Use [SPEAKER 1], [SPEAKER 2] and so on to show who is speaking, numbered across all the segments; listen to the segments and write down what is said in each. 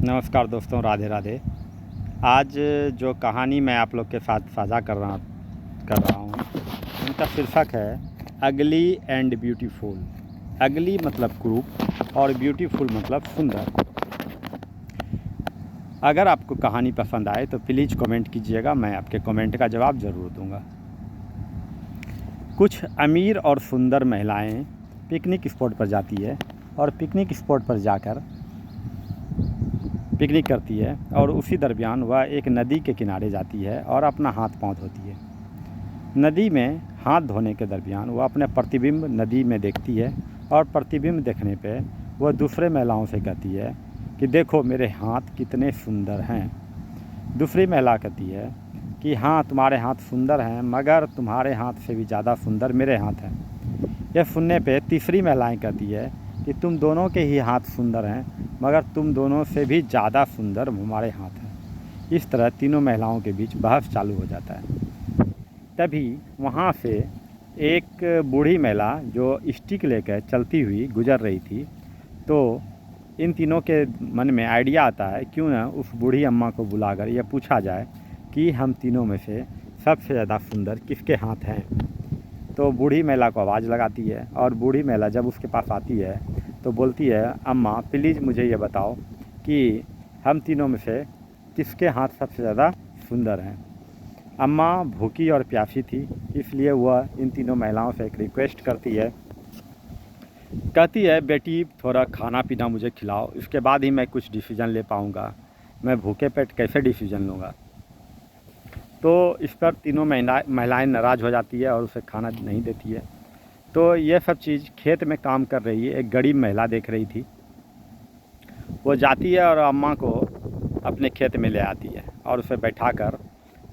[SPEAKER 1] नमस्कार दोस्तों, राधे राधे। आज जो कहानी मैं आप लोग के साथ साझा कर रहा हूँ उनका शीर्षक है अगली एंड ब्यूटीफुल। अगली मतलब क्रूप और ब्यूटीफुल मतलब सुंदर। अगर आपको कहानी पसंद आए तो प्लीज़ कमेंट कीजिएगा, मैं आपके कमेंट का जवाब ज़रूर दूंगा। कुछ अमीर और सुंदर महिलाएं पिकनिक स्पॉट पर जाती है और पिकनिक स्पॉट पर जाकर पिकनिक करती है और उसी दरमियान वह एक नदी के किनारे जाती है और अपना हाथ पाँव धोती है। नदी में हाथ धोने के दरमियान वह अपने प्रतिबिंब नदी में देखती है और प्रतिबिंब देखने पे वह दूसरे महिलाओं से कहती है कि देखो मेरे हाथ कितने सुंदर हैं। दूसरी महिला कहती है कि हाँ, तुम्हारे हाथ सुंदर हैं, मगर तुम्हारे हाथ से भी ज़्यादा सुंदर मेरे हाथ हैं। यह सुनने पे तीसरी महिलाएं कहती है कि तुम दोनों के ही हाथ सुंदर हैं, मगर तुम दोनों से भी ज़्यादा सुंदर हमारे हाथ हैं। इस तरह तीनों महिलाओं के बीच बहस चालू हो जाता है। तभी वहाँ से एक बूढ़ी महिला जो स्टिक लेकर चलती हुई गुजर रही थी, तो इन तीनों के मन में आइडिया आता है क्यों ना उस बूढ़ी अम्मा को बुलाकर यह पूछा जाए कि हम तीनों में से सबसे ज़्यादा सुंदर किसके हाथ हैं। तो बूढ़ी महिला को आवाज़ लगाती है और बूढ़ी महिला जब उसके पास आती है तो बोलती है, अम्मा प्लीज़ मुझे ये बताओ कि हम तीनों में से किसके हाथ सबसे ज़्यादा सुंदर हैं। अम्मा भूखी और प्यासी थी, इसलिए वह इन तीनों महिलाओं से एक रिक्वेस्ट करती है। कहती है, बेटी थोड़ा खाना पीना मुझे खिलाओ, इसके बाद ही मैं कुछ डिसीज़न ले पाऊँगा। मैं भूखे पेट कैसे डिसीज़न लूँगा। तो इस पर तीनों महिलाएं नाराज़ हो जाती है और उसे खाना नहीं देती है। तो ये सब चीज़ खेत में काम कर रही है एक गरीब महिला देख रही थी। वो जाती है और अम्मा को अपने खेत में ले आती है और उसे बैठाकर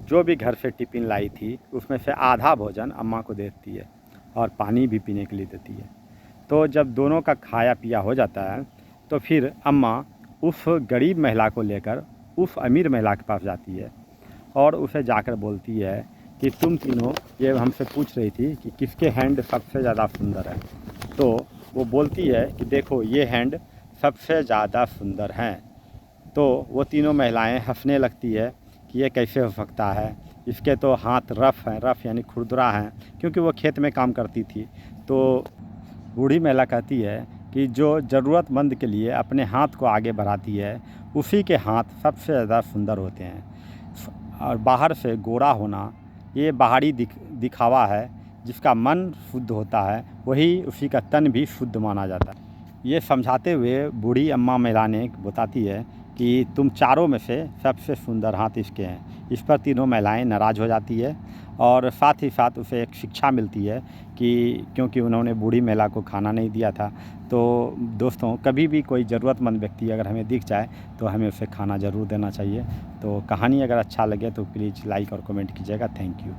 [SPEAKER 1] जो भी घर से टिफ़िन लाई थी उसमें से आधा भोजन अम्मा को देती है और पानी भी पीने के लिए देती है। तो जब दोनों का खाया पिया हो जाता है तो फिर अम्मा उस गरीब महिला को लेकर उस अमीर महिला के पास जाती है और उसे जाकर बोलती है कि तुम तीनों ये हमसे पूछ रही थी कि किसके हैंड सबसे ज़्यादा सुंदर है। तो वो बोलती है कि देखो ये हैंड सबसे ज़्यादा सुंदर हैं। तो वो तीनों महिलाएं हंसने लगती है कि ये कैसे हो सकता है, इसके तो हाथ रफ़ हैं, रफ़ यानी खुरदुरा हैं, क्योंकि वो खेत में काम करती थी। तो बूढ़ी महिला कहती है कि जो ज़रूरतमंद के लिए अपने हाथ को आगे बढ़ाती है उसी के हाथ सबसे ज़्यादा सुंदर होते हैं। और बाहर से गोरा होना ये बाहरी दिखावा है, जिसका मन शुद्ध होता है वही उसी का तन भी शुद्ध माना जाता है। ये समझाते हुए बूढ़ी अम्मा महिलाने बताती है कि तुम चारों में से सबसे सुंदर हाथ इसके हैं। इस पर तीनों महिलाएं नाराज़ हो जाती है और साथ ही साथ उसे एक शिक्षा मिलती है कि क्योंकि उन्होंने बूढ़ी महिला को खाना नहीं दिया था। तो दोस्तों, कभी भी कोई ज़रूरतमंद व्यक्ति अगर हमें दिख जाए तो हमें उसे खाना ज़रूर देना चाहिए। तो कहानी अगर अच्छा लगे तो प्लीज़ लाइक और कमेंट कीजिएगा। Thank you.